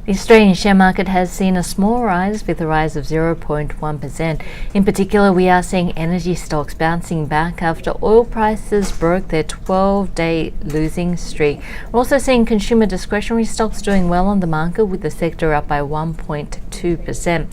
The Australian share market has seen a small rise with a rise of 0.1%. In particular, we are seeing energy stocks bouncing back after oil prices broke their 12-day losing streak. We're also seeing consumer discretionary stocks doing well on the market, with the sector up by 1.2%.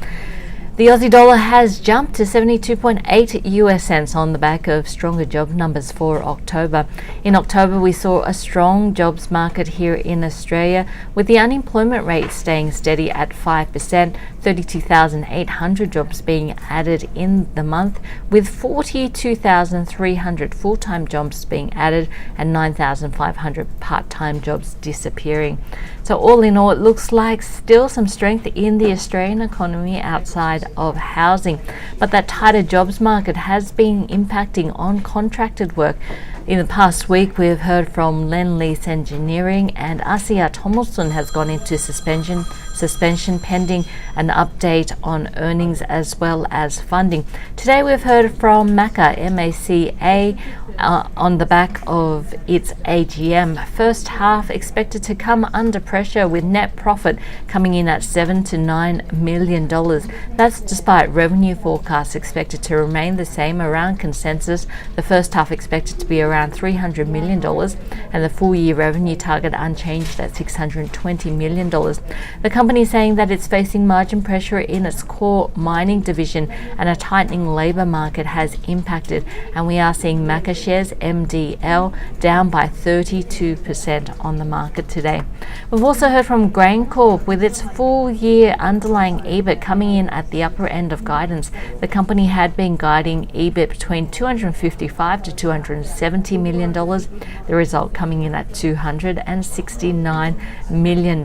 The Aussie dollar has jumped to 72.8 US cents on the back of stronger job numbers for October. In October, we saw a strong jobs market here in Australia, with the unemployment rate staying steady at 5%, 32,800 jobs being added in the month, with 42,300 full-time jobs being added and 9,500 part-time jobs disappearing. So all in all, it looks like still some strength in the Australian economy outside of housing, but that tighter jobs market has been impacting on contracted work. In the past week, we've heard from Lendlease Engineering, and RCR Tomlinson has gone into suspension pending an update on earnings as well as funding. Today we've heard from MACA, M-A-C-A, on the back of its AGM. First half expected to come under pressure, with net profit coming in at $7 to $9 million. That's despite revenue forecasts expected to remain the same around consensus. The first half expected to be around $300 million and the full year revenue target unchanged at $620 million. The company is saying that it's facing margin pressure in its core mining division, and a tightening labour market has impacted, and we are seeing MACA shares, MDL, down by 32% on the market today. We've also heard from GrainCorp, with its full year underlying EBIT coming in at the upper end of guidance. The company had been guiding EBIT between $255 to $270 million, the result coming in at $269 million.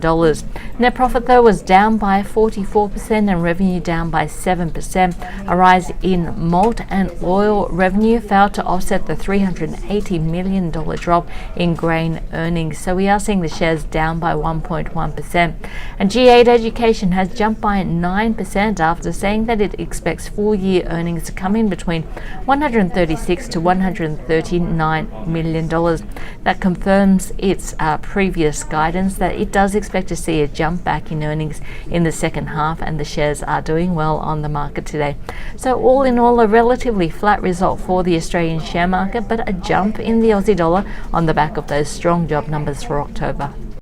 Net profit though was down by 44% and revenue down by 7%. A rise in malt and oil revenue failed to offset the $380 million drop in grain earnings, so we are seeing the shares down by 1.1%. And G8 Education has jumped by 9% after saying that it expects full year earnings to come in between $136 to $139 million. That confirms its previous guidance that it does expect to see a jump back in earnings in the second half, and the shares are doing well on the market today. So all in all, a relatively flat result for the Australian share market, but a jump in the Aussie dollar on the back of those strong job numbers for October.